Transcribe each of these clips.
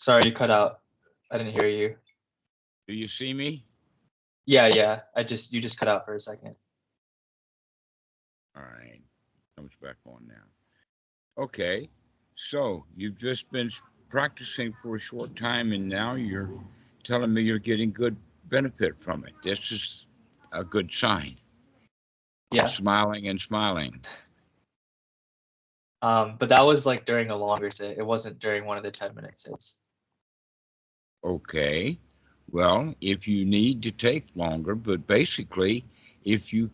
Sorry, you cut out. I didn't hear you. Do you see me? Yeah. You just cut out for a second. All right. Comes back on now. Okay. So you've just been practicing for a short time, and now you're telling me you're getting good benefit from it. This is a good sign. Yeah. Smiling and smiling. But that was like during a longer sit. It wasn't during one of the 10-minute sits. Okay. Well, if you need to take longer, but basically, if you,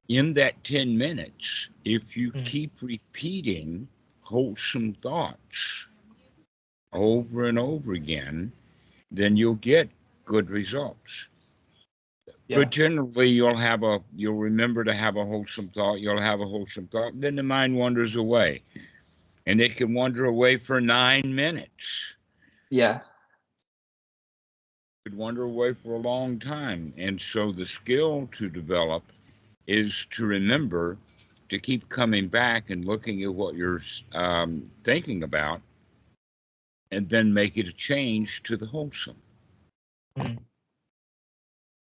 in that 10 minutes, if you keep repeating wholesome thoughts over and over again, then you'll get good results. Yeah. But generally, you'll remember to have a wholesome thought. You'll have a wholesome thought. Then the mind wanders away, and it can wander away for 9 minutes. Yeah. Could wander away for a long time. And so the skill to develop is to remember to keep coming back and looking at what you're thinking about, and then make it a change to the wholesome. Mm.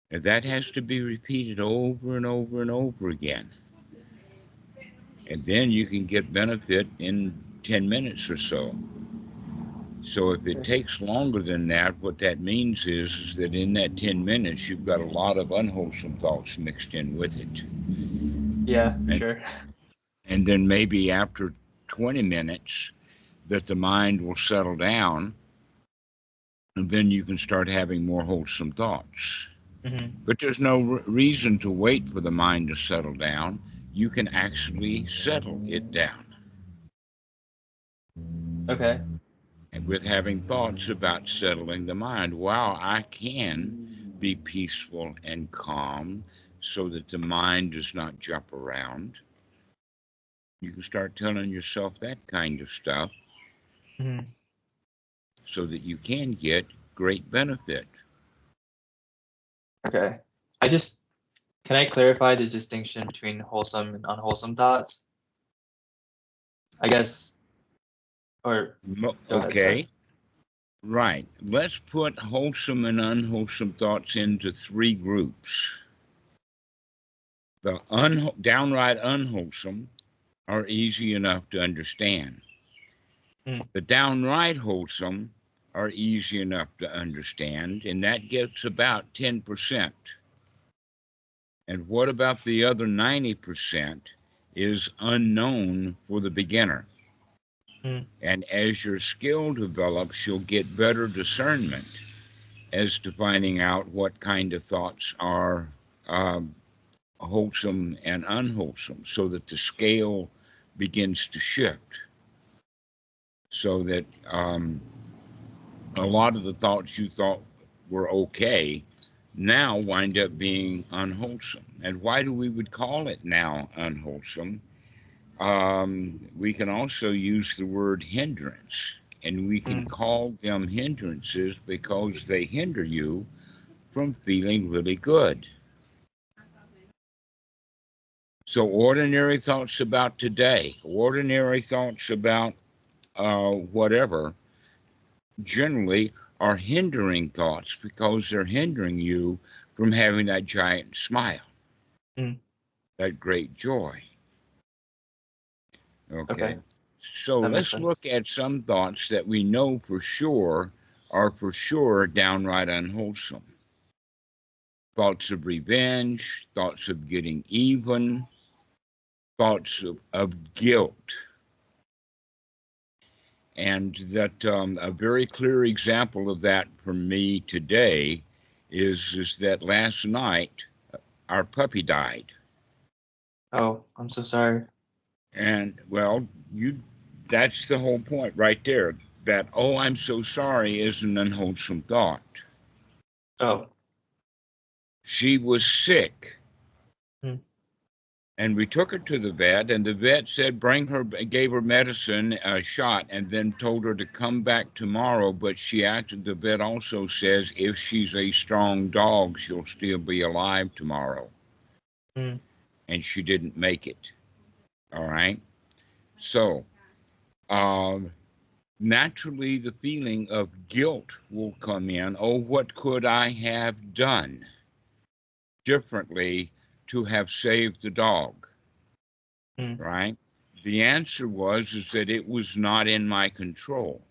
And that has to be repeated over and over and over again. And then you can get benefit in 10 minutes or so. So if it takes longer than that, what that means is that in that 10 minutes, you've got a lot of unwholesome thoughts mixed in with it. Yeah, sure. And then maybe after 20 minutes, that the mind will settle down, and then you can start having more wholesome thoughts. But there's no reason to wait for the mind to settle down. You can actually settle it down. Okay. And with having thoughts about settling the mind, wow, I can be peaceful and calm so that the mind does not jump around. You can start telling yourself that kind of stuff so that you can get great benefit. Okay. Can I clarify the distinction between wholesome and unwholesome thoughts? I guess, or go okay. ahead, Right. Let's put wholesome and unwholesome thoughts into 3 groups. The downright unwholesome are easy enough to understand. The downright wholesome are easy enough to understand, and that gets about 10%. And what about the other 90% is unknown for the beginner. And as your skill develops, you'll get better discernment as to finding out what kind of thoughts are wholesome and unwholesome, so that the scale begins to shift. So that a lot of the thoughts you thought were okay now wind up being unwholesome. And why do we would call it now unwholesome? We can also use the word hindrance, and we can call them hindrances because they hinder you from feeling really good. So ordinary thoughts about today, ordinary thoughts about whatever, generally are hindering thoughts because they're hindering you from having that giant smile, that great joy. Okay. So let's look at some thoughts that we know for sure are for sure downright unwholesome. Thoughts of revenge, thoughts of getting even, thoughts of guilt. And that a very clear example of that for me today is that last night our puppy died. Oh, I'm so sorry. And well, that's the whole point right there. That, oh, I'm so sorry is an unwholesome thought. Oh. She was sick. And we took her to the vet, and the vet said, gave her medicine, a shot, and then told her to come back tomorrow. But the vet also says, if she's a strong dog, she'll still be alive tomorrow. And she didn't make it. All right. So, naturally the feeling of guilt will come in. Oh, what could I have done differently to have saved the dog? Right? The answer is that it was not in my control.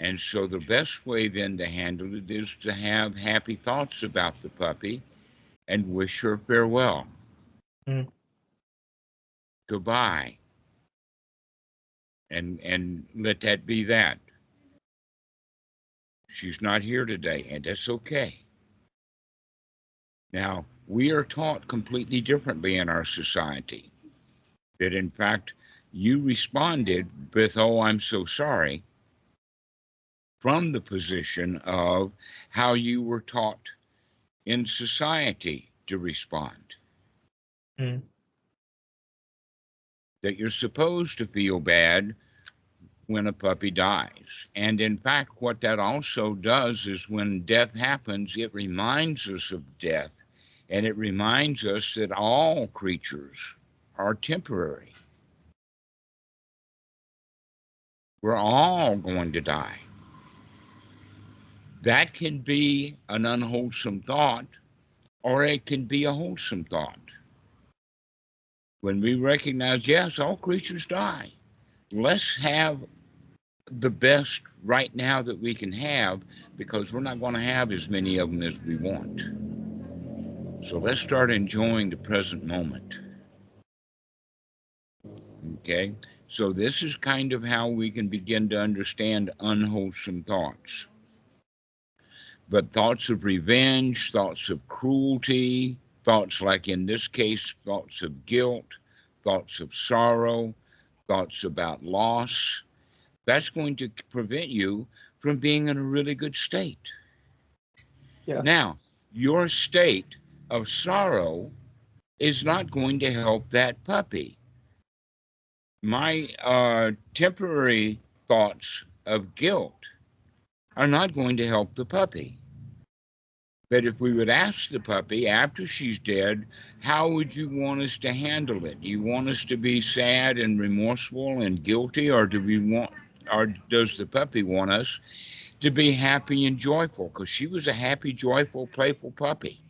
And so the best way then to handle it is to have happy thoughts about the puppy and wish her farewell. Goodbye. And let that be that. She's not here today, and that's okay. Now, we are taught completely differently in our society. That in fact, you responded with, oh, I'm so sorry, from the position of how you were taught in society to respond. That you're supposed to feel bad when a puppy dies. And in fact, what that also does is when death happens, it reminds us of death. And it reminds us that all creatures are temporary. We're all going to die. That can be an unwholesome thought, or it can be a wholesome thought. When we recognize, yes, all creatures die. Let's have the best right now that we can have, because we're not going to have as many of them as we want. So let's start enjoying the present moment. Okay? So this is kind of how we can begin to understand unwholesome thoughts. But thoughts of revenge, thoughts of cruelty, thoughts like in this case, thoughts of guilt, thoughts of sorrow, thoughts about loss, that's going to prevent you from being in a really good state. Yeah. Now, your state of sorrow is not going to help that puppy. My temporary thoughts of guilt are not going to help the puppy. But if we would ask the puppy after she's dead, how would you want us to handle it? Do you want us to be sad and remorseful and guilty, or does the puppy want us to be happy and joyful? Because she was a happy, joyful, playful puppy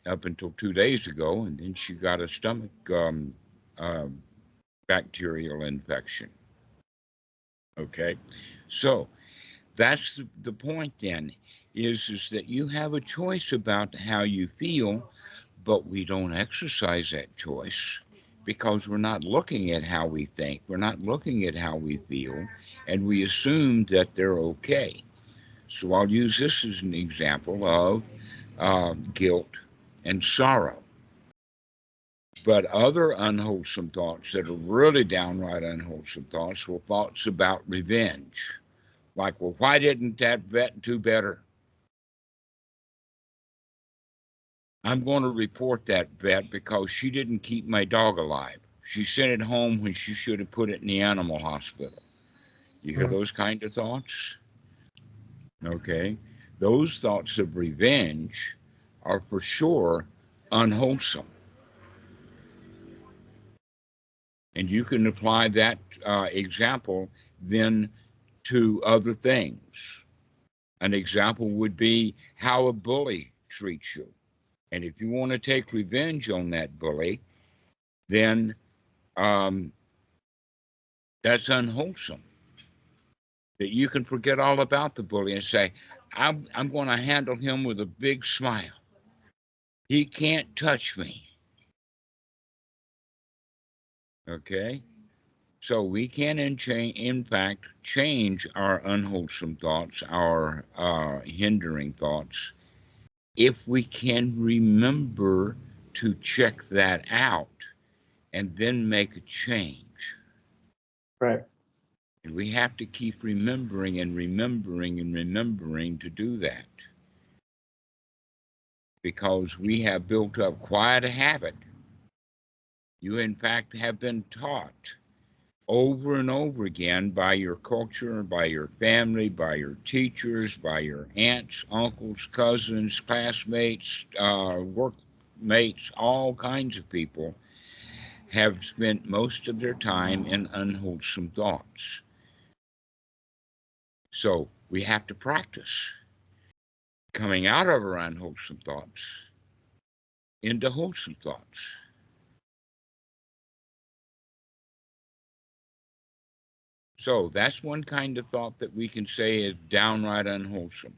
up until 2 days ago, and then she got a stomach bacterial infection. Okay, so that's the point then, is that you have a choice about how you feel, but we don't exercise that choice because we're not looking at how we think, we're not looking at how we feel, and we assume that they're okay. So I'll use this as an example of guilt and sorrow. But other unwholesome thoughts that are really downright unwholesome thoughts were thoughts about revenge. Like, well, why didn't that vet do better? I'm going to report that vet because she didn't keep my dog alive. She sent it home when she should have put it in the animal hospital. You hear those kind of thoughts? Okay. Those thoughts of revenge are for sure unwholesome. And you can apply that example then to other things. An example would be how a bully treats you. And if you want to take revenge on that bully, then that's unwholesome. That you can forget all about the bully and say, I'm going to handle him with a big smile. He can't touch me. Okay? So we can, in fact, change our unwholesome thoughts, our hindering thoughts, if we can remember to check that out and then make a change. Right. And we have to keep remembering and remembering and remembering to do that. Because we have built up quite a habit. You, in fact, have been taught over and over again by your culture, by your family, by your teachers, by your aunts, uncles, cousins, classmates, workmates, all kinds of people have spent most of their time in unwholesome thoughts. So we have to practice coming out of our unwholesome thoughts into wholesome thoughts. So that's one kind of thought that we can say is downright unwholesome.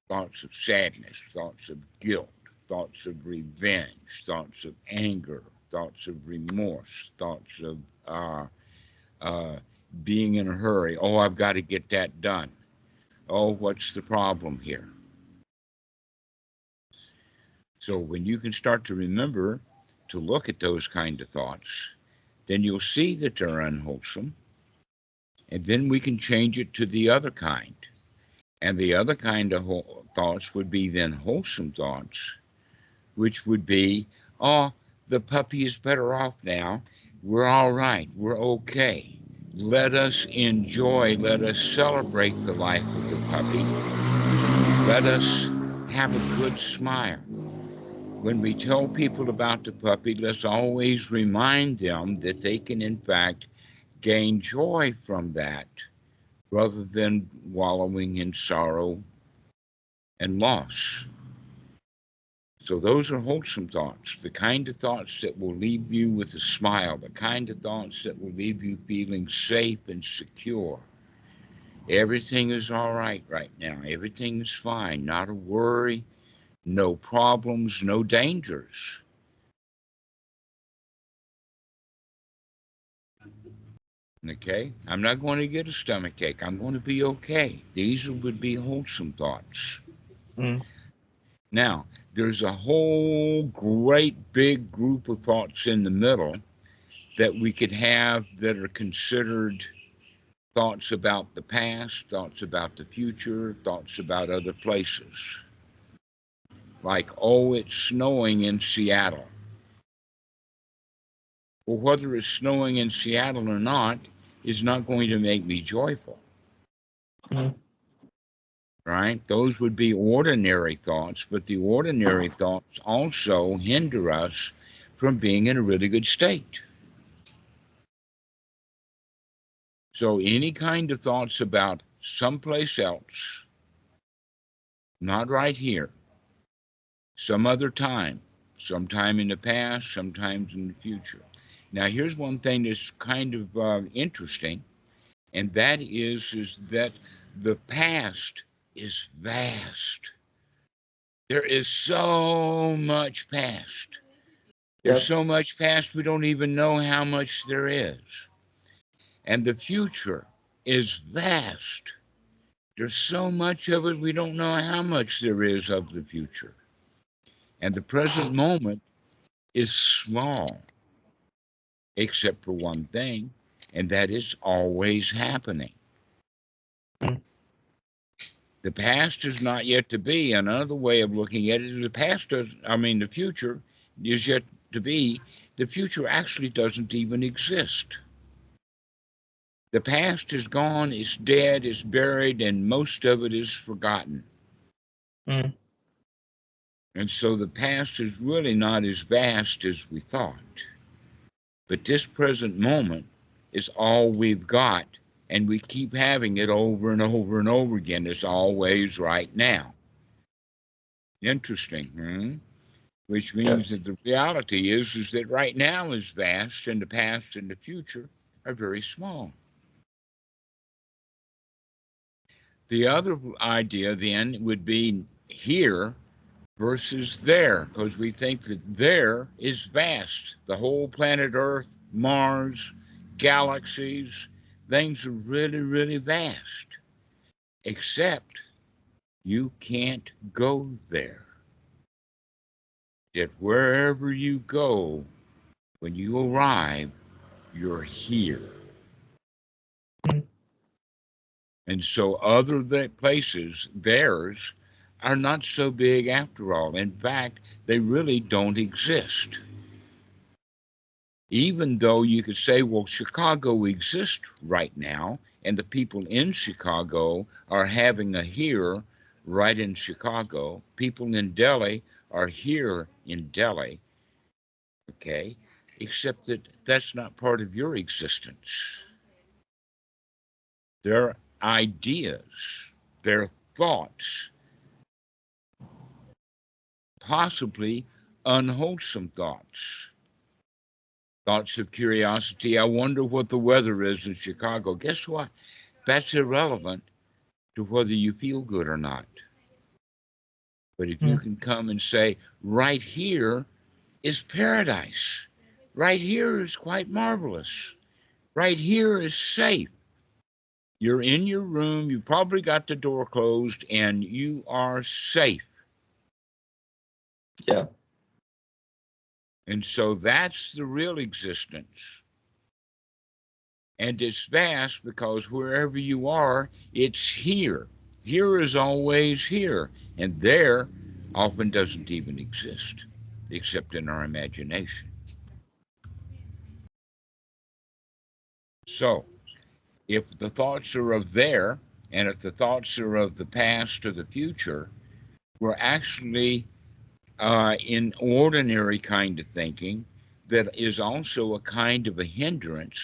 Thoughts of sadness, thoughts of guilt, thoughts of revenge, thoughts of anger, thoughts of remorse, thoughts of being in a hurry. Oh, I've got to get that done. Oh, what's the problem here? So when you can start to remember to look at those kind of thoughts, then you'll see that they're unwholesome. And then we can change it to the other kind. And the other kind of thoughts would be then wholesome thoughts, which would be, oh, the puppy is better off now. We're all right. We're okay. Let us enjoy, let us celebrate the life of the puppy. Let us have a good smile. When we tell people about the puppy, let's always remind them that they can, in fact, gain joy from that rather than wallowing in sorrow and loss. So those are wholesome thoughts, the kind of thoughts that will leave you with a smile, the kind of thoughts that will leave you feeling safe and secure. Everything is all right now. Everything is fine. Not a worry, no problems, no dangers. Okay? I'm not going to get a stomachache. I'm going to be okay. These would be wholesome thoughts. Mm. Now, there's a whole great big group of thoughts in the middle that we could have that are considered thoughts about the past, thoughts about the future, thoughts about other places. Like, oh, it's snowing in Seattle. Well, whether it's snowing in Seattle or not is not going to make me joyful. Mm. Right? Those would be ordinary thoughts, but the ordinary thoughts also hinder us from being in a really good state. So any kind of thoughts about someplace else, not right here, some other time, sometime in the past, sometimes in the future. Now, here's one thing that's kind of interesting, and that is that the past is vast. There is so much past. There's so much past we don't even know how much there is. And the future is vast. There's so much of it we don't know how much there is of the future. And the present moment is small, except for one thing, and that is always happening. Mm. The past is not yet to be. Another way of looking at it is the future is yet to be. The future actually doesn't even exist. The past is gone, it's dead, it's buried, and most of it is forgotten. Mm. And so the past is really not as vast as we thought. But this present moment is all we've got, and we keep having it over and over and over again. It's always right now. Interesting, Which means that the reality is that right now is vast, and the past and the future are very small. The other idea then would be here versus there, because we think that there is vast. The whole planet Earth, Mars, galaxies, things are really, really vast. Except you can't go there. That wherever you go, when you arrive, you're here. And so other places, theirs, are not so big after all. In fact, they really don't exist. Even though you could say, well, Chicago exists right now, and the people in Chicago are having a here right in Chicago. People in Delhi are here in Delhi. Okay? except that that's not part of your existence. They're ideas, they're thoughts, possibly unwholesome thoughts. Thoughts of curiosity. I wonder what the weather is in Chicago. Guess what? That's irrelevant to whether you feel good or not. But if you can come and say, right here is paradise. Right here is quite marvelous. Right here is safe. You're in your room, you probably got the door closed, and you are safe. Yeah. And so that's the real existence. And it's vast because wherever you are, it's here. Here is always here. And there often doesn't even exist, except in our imagination. So, if the thoughts are of there, and if the thoughts are of the past or the future, we're actually in ordinary kind of thinking that is also a kind of a hindrance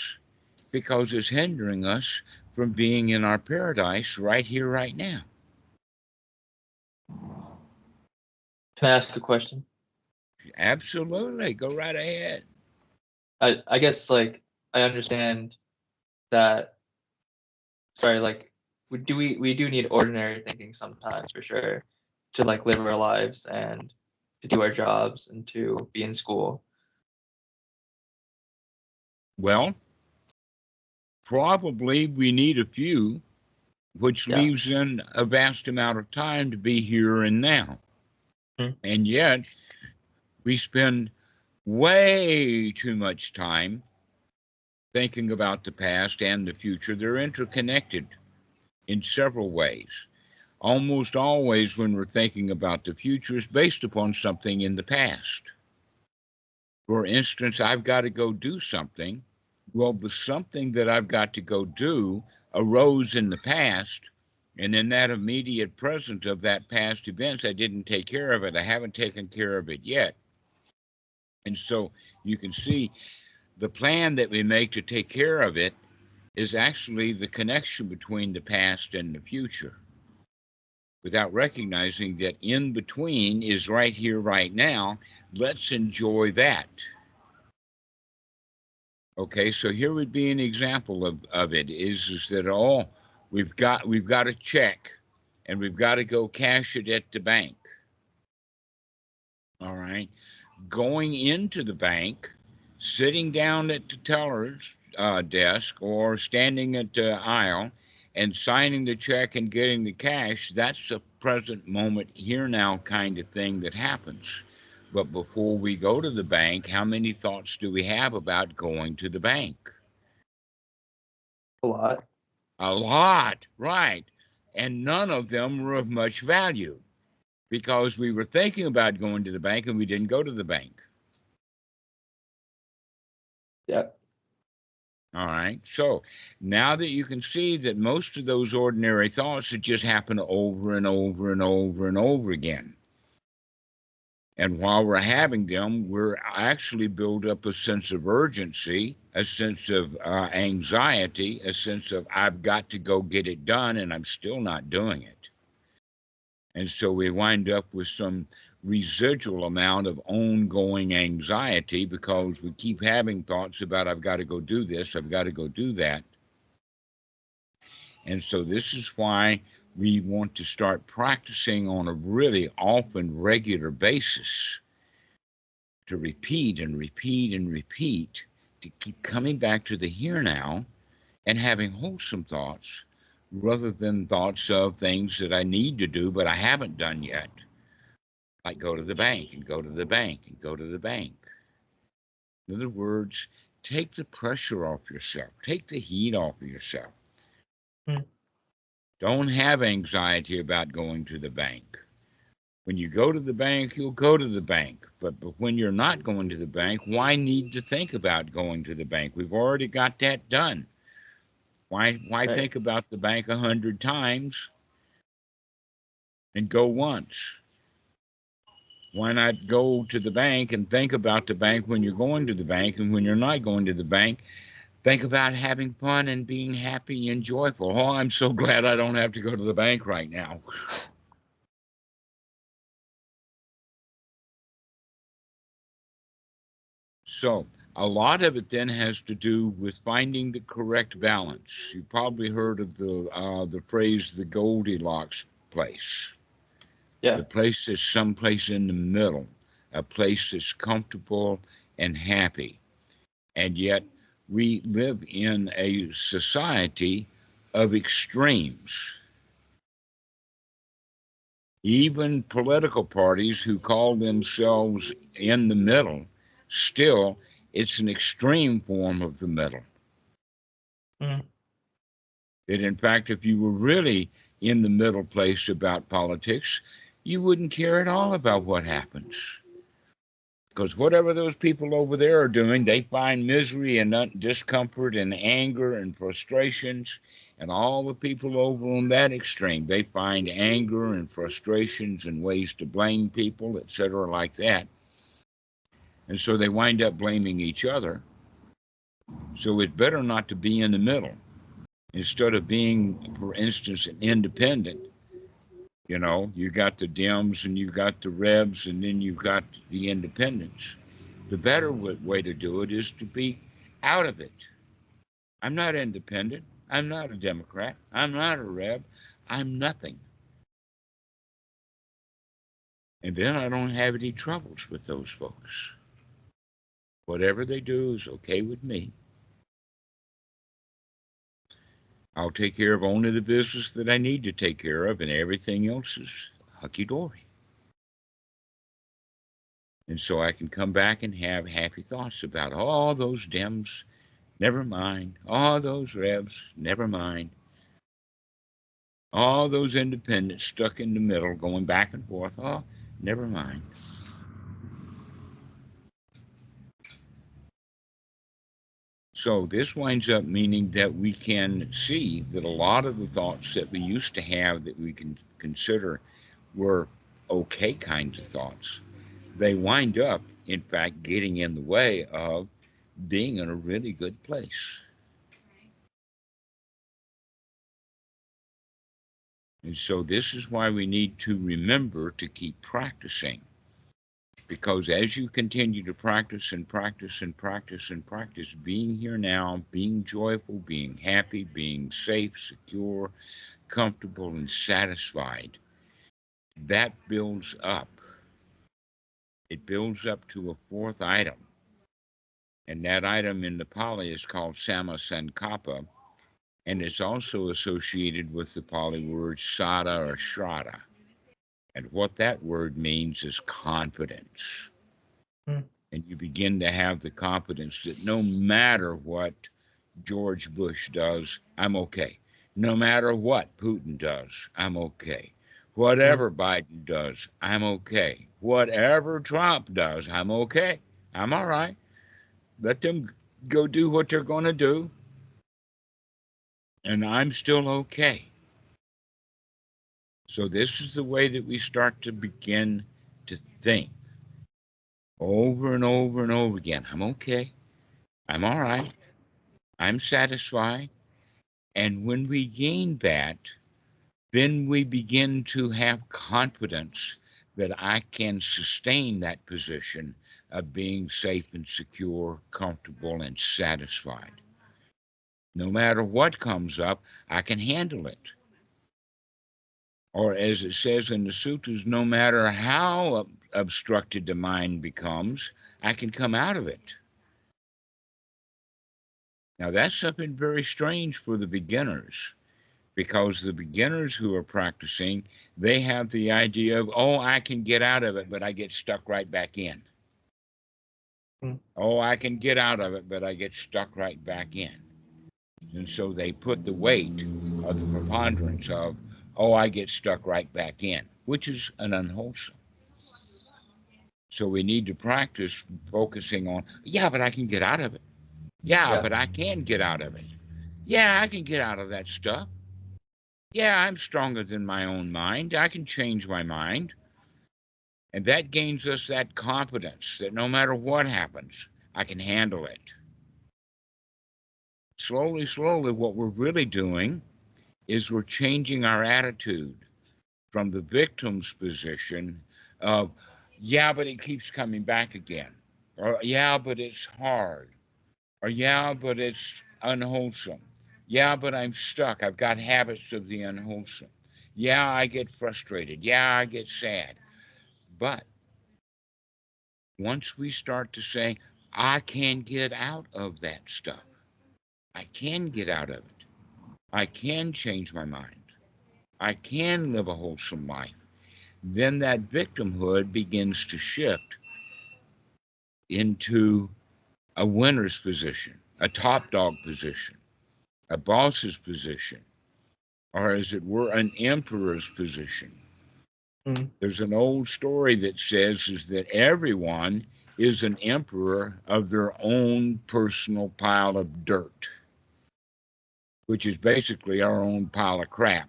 because it's hindering us from being in our paradise right here, right now. Can I ask a question? Absolutely. Go right ahead. I guess like I understand that. Sorry, like we do need ordinary thinking sometimes for sure to like live our lives and to do our jobs and to be in school. Well, probably we need a few, which Yeah. leaves in a vast amount of time to be here and now. And yet, we spend way too much time thinking about the past and the future. They're interconnected in several ways. Almost always, when we're thinking about the future, is based upon something in the past. For instance, I've got to go do something. Well, the something that I've got to go do arose in the past, and in that immediate present of that past events, I didn't take care of it. I haven't taken care of it yet. And so you can see the plan that we make to take care of it is actually the connection between the past and the future, without recognizing that in between is right here, right now. Let's enjoy that. Okay, so here would be an example of it is that we've got a check and we've got to go cash it at the bank. All right. Going into the bank, sitting down at the teller's desk or standing at the aisle and signing the check and getting the cash, that's a present moment here now kind of thing that happens. But before we go to the bank, how many thoughts do we have about going to the bank? A lot. A lot, right. And none of them were of much value because we were thinking about going to the bank and we didn't go to the bank. Yeah. All right. So now that you can see that most of those ordinary thoughts that just happen over and over and over and over again. And while we're having them, we're actually build up a sense of urgency, a sense of anxiety, a sense of I've got to go get it done and I'm still not doing it. And so we wind up with some residual amount of ongoing anxiety because we keep having thoughts about I've got to go do this, I've got to go do that. And so this is why we want to start practicing on a really often regular basis to repeat and repeat and repeat, to keep coming back to the here now and having wholesome thoughts rather than thoughts of things that I need to do but I haven't done yet. Like go to the bank and go to the bank and go to the bank. In other words, take the pressure off yourself. Take the heat off of yourself. Don't have anxiety about going to the bank. When you go to the bank, you'll go to the bank. But when you're not going to the bank, why need to think about going to the bank? We've already got that done. Why right. Think about the bank 100 times and go once? Why not go to the bank and think about the bank when you're going to the bank, and when you're not going to the bank, think about having fun and being happy and joyful. Oh, I'm so glad I don't have to go to the bank right now. So a lot of it then has to do with finding the correct balance. You probably heard of the phrase the Goldilocks place. Yeah. The place is someplace in the middle, a place that's comfortable and happy. And yet we live in a society of extremes. Even political parties who call themselves in the middle, still, it's an extreme form of the middle. Mm. That in fact, if you were really in the middle place about politics, you wouldn't care at all about what happens. Because whatever those people over there are doing, they find misery and discomfort and anger and frustrations. And all the people over on that extreme, they find anger and frustrations and ways to blame people, etc., like that. And so they wind up blaming each other. So it's better not to be in the middle. Instead of being, for instance, an independent, you know, you got the Dems and you got the Rebs and then you've got the independents. The better way to do it is to be out of it. I'm not independent. I'm not a Democrat. I'm not a Reb. I'm nothing. And then I don't have any troubles with those folks. Whatever they do is okay with me. I'll take care of only the business that I need to take care of, and everything else is hunky-dory. And so I can come back and have happy thoughts about all those Dems, never mind. All those Rebs, never mind. All those independents stuck in the middle, going back and forth, oh, never mind. So this winds up meaning that we can see that a lot of the thoughts that we used to have that we can consider were okay kinds of thoughts, they wind up, in fact, getting in the way of being in a really good place. And so this is why we need to remember to keep practicing. Because as you continue to practice and practice and practice and practice being here now, being joyful, being happy, being safe, secure, comfortable, and satisfied, that builds up. It builds up to a fourth item. And that item in the Pali is called Samma Sankappa, and it's also associated with the Pali word Sada or Shraddha. And what that word means is confidence. And you begin to have the confidence that no matter what George Bush does, I'm okay. No matter what Putin does, I'm okay. Whatever Biden does, I'm okay. Whatever Trump does, I'm okay. I'm all right. Let them go do what they're going to do. And I'm still okay. So this is the way that we start to begin to think over and over and over again. I'm okay. I'm all right. I'm satisfied. And when we gain that, then we begin to have confidence that I can sustain that position of being safe and secure, comfortable, and satisfied. No matter what comes up, I can handle it. Or as it says in the sutras, no matter how obstructed the mind becomes, I can come out of it. Now that's something very strange for the beginners, because the beginners who are practicing, they have the idea of, oh, I can get out of it, but I get stuck right back in. Oh, I can get out of it, but I get stuck right back in. And so they put the weight of the preponderance of, oh, I get stuck right back in, which is an unwholesome. So we need to practice focusing on, yeah, but I can get out of it. Yeah, but I can get out of it. Yeah, I can get out of that stuff. Yeah, I'm stronger than my own mind. I can change my mind. And that gains us that confidence that no matter what happens, I can handle it. Slowly, slowly, what we're really doing is we're changing our attitude from the victim's position of, yeah, but it keeps coming back again. Or, yeah, but it's hard. Or, yeah, but it's unwholesome. Yeah, but I'm stuck. I've got habits of the unwholesome. Yeah, I get frustrated. Yeah, I get sad. But once we start to say, I can get out of that stuff, I can get out of it, I can change my mind, I can live a wholesome life, then that victimhood begins to shift into a winner's position, a top dog position, a boss's position, or as it were, an emperor's position. There's an old story that says is that everyone is an emperor of their own personal pile of dirt, which is basically our own pile of crap,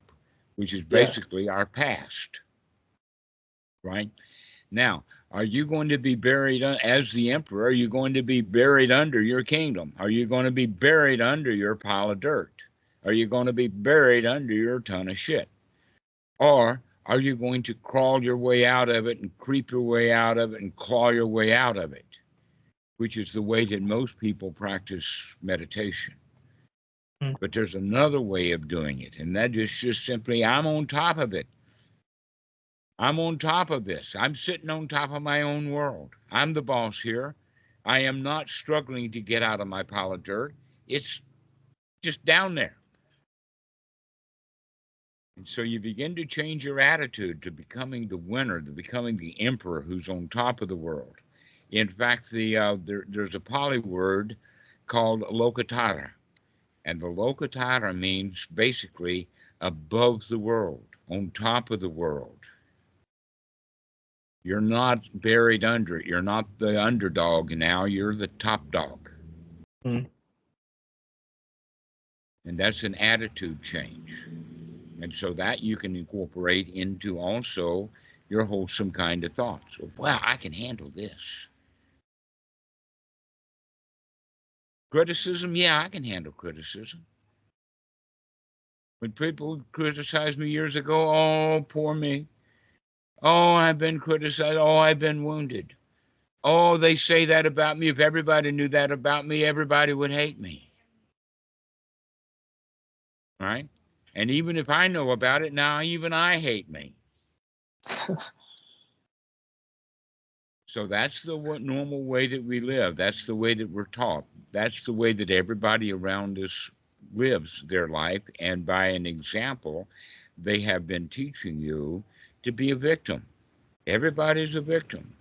which is basically our past. Right? Now, are you going to be buried as the emperor? Are you going to be buried under your kingdom? Are you going to be buried under your pile of dirt? Are you going to be buried under your ton of shit? Or are you going to crawl your way out of it and creep your way out of it and claw your way out of it, which is the way that most people practice meditation? But there's another way of doing it, and that is just simply, I'm on top of it. I'm on top of this. I'm sitting on top of my own world. I'm the boss here. I am not struggling to get out of my pile of dirt. It's just down there. And so you begin to change your attitude to becoming the winner, to becoming the emperor who's on top of the world. In fact, there's a Pali word called lokatara. And the lokatara means basically above the world, on top of the world. You're not buried under it. You're not the underdog now. You're the top dog. And that's an attitude change. And so that you can incorporate into also your wholesome kind of thoughts. Wow, I can handle this. Criticism, yeah, I can handle criticism. When people criticized me years ago, oh, poor me. Oh, I've been criticized. Oh, I've been wounded. Oh, they say that about me. If everybody knew that about me, everybody would hate me. Right? And even if I know about it, now even I hate me. So that's the normal way that we live. That's the way that we're taught. That's the way that everybody around us lives their life. And by an example, they have been teaching you to be a victim. Everybody's a victim.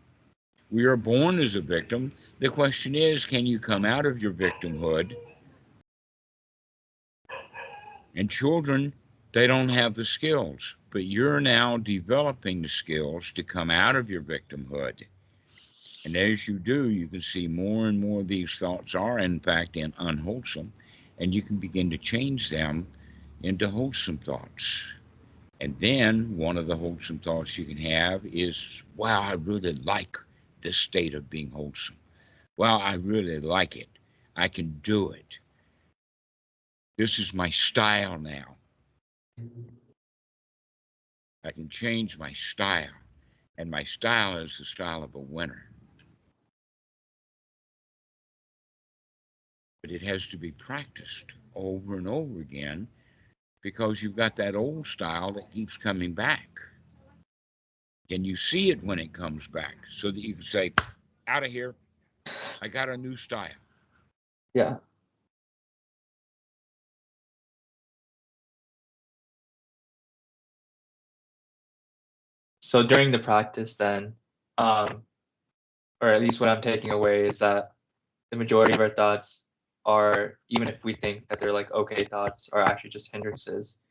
We are born as a victim. The question is, can you come out of your victimhood? And children, they don't have the skills, but you're now developing the skills to come out of your victimhood. And as you do, you can see more and more of these thoughts are, in fact, unwholesome, and you can begin to change them into wholesome thoughts. And then one of the wholesome thoughts you can have is, wow, I really like this state of being wholesome. Wow, I really like it. I can do it. This is my style now. I can change my style. And my style is the style of a winner. But it has to be practiced over and over again because you've got that old style that keeps coming back. And you see it when it comes back so that you can say, out of here, I got a new style. Yeah. So during the practice then, or at least what I'm taking away is that the majority of our thoughts are, even if we think that they're like okay thoughts, are actually just hindrances.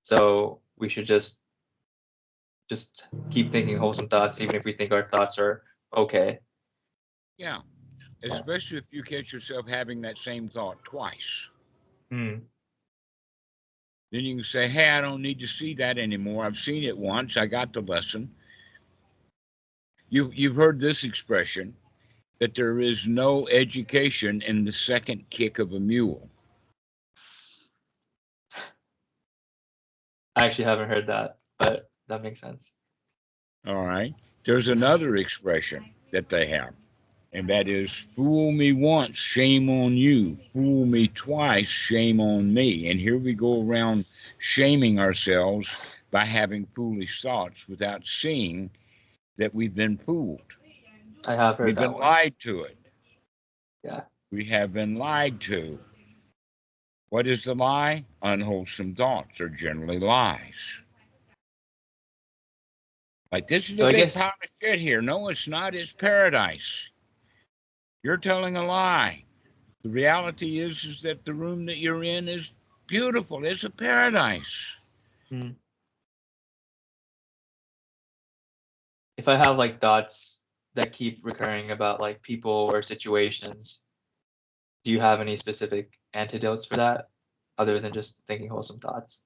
So we should just keep thinking wholesome thoughts, even if we think our thoughts are okay. Yeah, especially if you catch yourself having that same thought twice. Then you can say, hey, I don't need to see that anymore. I've seen it once. I got the lesson. You've heard this expression that there is no education in the second kick of a mule. I actually haven't heard that, but that makes sense. All right. There's another expression that they have, and that is, fool me once, shame on you. Fool me twice, shame on me. And here we go around shaming ourselves by having foolish thoughts without seeing that we've been fooled. I have heard We've that been one. lied to it. Yeah. We have been lied to. What is the lie? Unwholesome thoughts are generally lies. Like, this is So a I big guess, pile of shit here. No, it's not. It's paradise. You're telling a lie. The reality is that the room that you're in is beautiful. It's a paradise. if I have like thoughts that keep recurring about like people or situations, do you have any specific antidotes for that other than just thinking wholesome thoughts?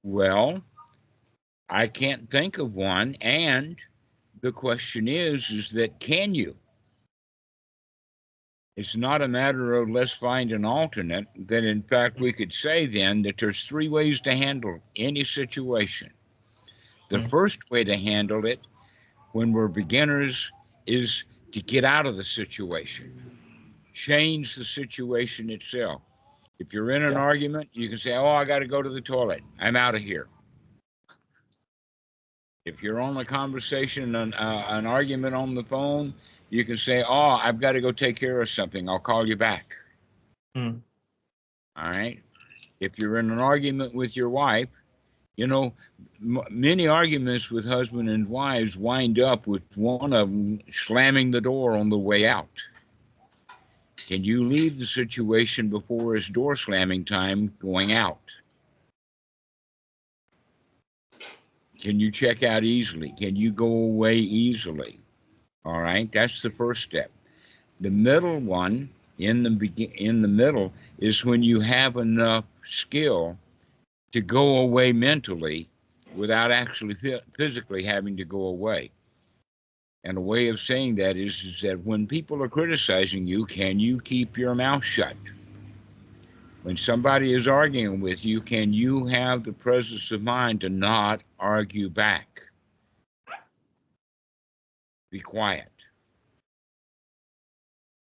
Well, I can't think of one. And the question is that can you? It's not a matter of let's find an alternate. That in fact we could say then that there's three ways to handle any situation. The first way to handle it when we're beginners is to get out of the situation. Change the situation itself. If you're in an argument, you can say, oh, I got to go to the toilet. I'm out of here. If you're on a conversation, an argument on the phone, you can say, oh, I've got to go take care of something. I'll call you back. All right. If you're in an argument with your wife, you know, many arguments with husband and wives wind up with one of them slamming the door on the way out. Can you leave the situation before it's door slamming time going out? Can you check out easily? Can you go away easily? All right, that's the first step. The middle one, in the middle, is when you have enough skill to go away mentally without actually physically having to go away. And a way of saying that is that when people are criticizing you, can you keep your mouth shut? When somebody is arguing with you, can you have the presence of mind to not argue back? Be quiet.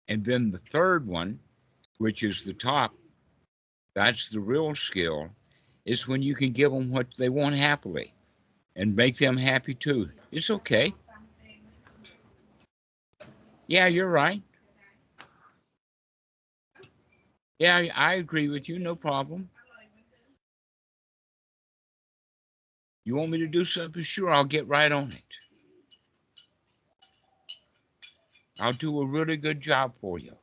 And then the third one, which is the top, that's the real skill, is when you can give them what they want happily and make them happy too. It's okay. Yeah, you're right. Yeah, I agree with you. No problem. You want me to do something? Sure, I'll get right on it. I'll do a really good job for you.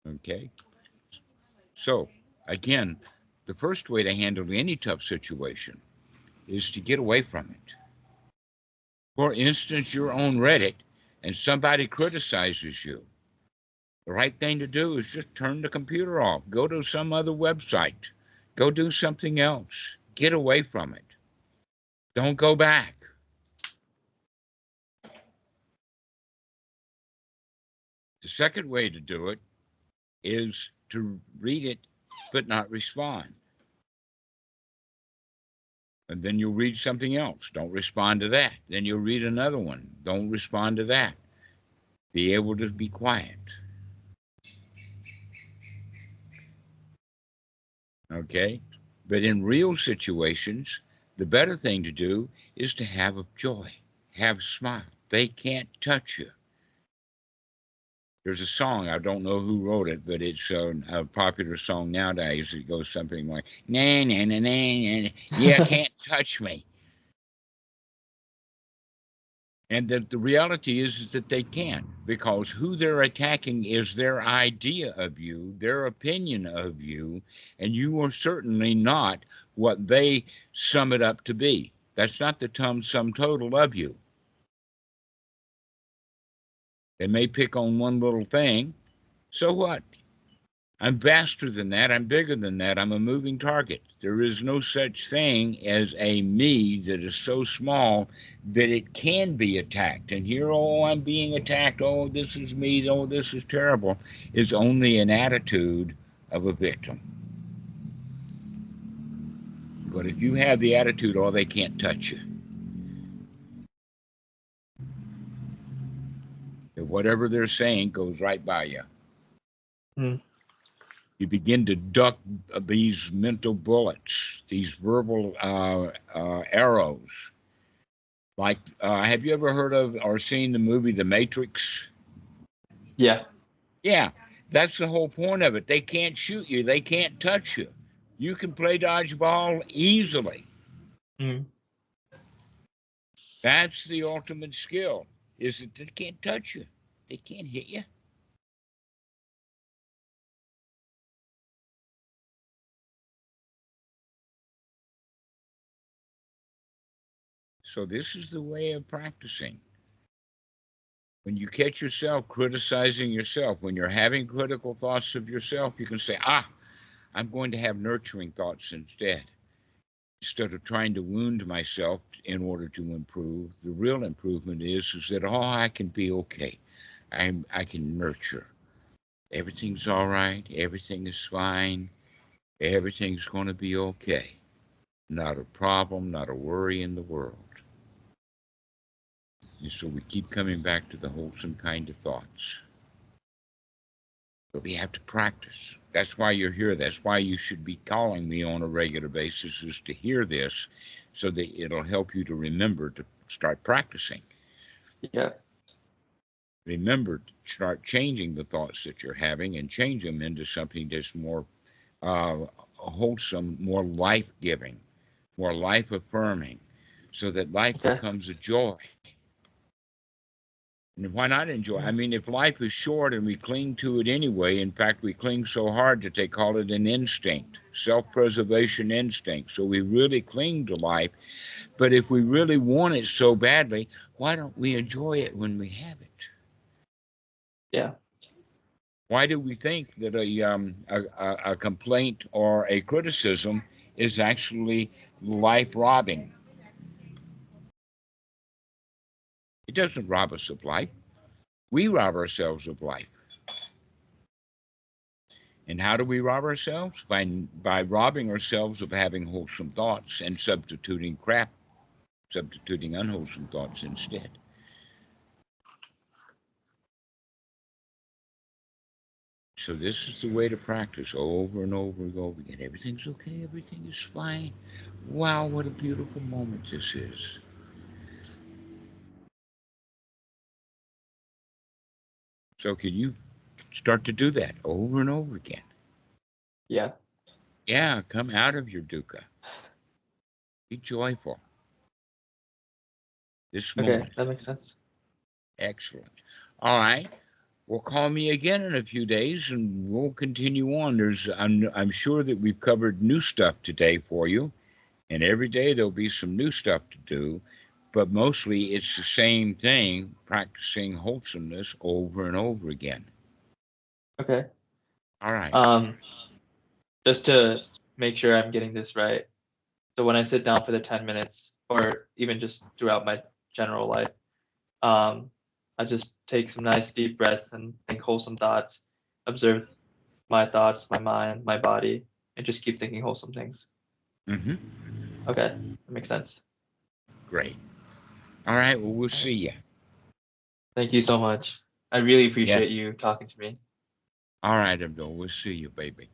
Okay? So, again, the first way to handle any tough situation is to get away from it. For instance, you're on Reddit and somebody criticizes you. The right thing to do is just turn the computer off. Go to some other website. Go do something else. Get away from it. Don't go back. The second way to do it is to read it but not respond. And then you'll read something else. Don't respond to that. Then you'll read another one. Don't respond to that. Be able to be quiet. Okay? But in real situations, the better thing to do is to have a joy, have a smile. They can't touch you. There's a song, I don't know who wrote it, but it's a popular song nowadays. It goes something like, nah, nah, nah, nah, nah. Yeah, can't touch me. And the reality is that they can, because who they're attacking is their idea of you, their opinion of you, and you are certainly not what they sum it up to be. That's not the sum total of you. They may pick on one little thing. So what? I'm vaster than that. I'm bigger than that. I'm a moving target. There is no such thing as a me that is so small that it can be attacked. And here, oh, I'm being attacked. Oh, this is me. Oh, this is terrible. Is only an attitude of a victim. But if you have the attitude, oh, they can't touch you. If whatever they're saying goes right by you. Mm. You begin to duck these mental bullets, these verbal arrows. Like, have you ever heard of or seen the movie The Matrix? Yeah. Yeah, that's the whole point of it. They can't shoot you. They can't touch you. You can play dodgeball easily. Mm. That's the ultimate skill, is that they can't touch you. They can't hit you. So this is the way of practicing. When you catch yourself criticizing yourself, when you're having critical thoughts of yourself, you can say, I'm going to have nurturing thoughts instead. Instead of trying to wound myself in order to improve, the real improvement is that, I can be okay. I can nurture. Everything's all right. Everything is fine. Everything's going to be okay. Not a problem, not a worry in the world. And so we keep coming back to the wholesome kind of thoughts. But we have to practice. That's why you're here. That's why you should be calling me on a regular basis, is to hear this so that it'll help you to remember to start practicing. Yeah. Remember to start changing the thoughts that you're having and change them into something that's more wholesome, more life-giving, more life-affirming, so that life becomes a joy. And why not enjoy? I mean, if life is short and we cling to it anyway, in fact, we cling so hard that they call it an instinct, self-preservation instinct. So we really cling to life. But if we really want it so badly, why don't we enjoy it when we have it? Yeah. Why do we think that a complaint or a criticism is actually life-robbing? It doesn't rob us of life. We rob ourselves of life. And how do we rob ourselves? By robbing ourselves of having wholesome thoughts and substituting unwholesome thoughts instead. So this is the way to practice over and over and over again. Everything's okay. Everything is fine. Wow, what a beautiful moment this is. So can you start to do that over and over again? Yeah. Yeah, come out of your dukkha. Be joyful. This moment. Okay, that makes sense. Excellent. All right. Well, call me again in a few days and we'll continue on. I'm sure that we've covered new stuff today for you. And every day there'll be some new stuff to do. But mostly it's the same thing, practicing wholesomeness over and over again. Okay. All right. Just to make sure I'm getting this right. So when I sit down for the 10 minutes, or even just throughout my general life, I just take some nice deep breaths and think wholesome thoughts, observe my thoughts, my mind, my body, and just keep thinking wholesome things. Mm-hmm. Okay, that makes sense. Great. All right. Well, we'll see you. Thank you so much. I really appreciate you talking to me. All right, Abdul. We'll see you, baby.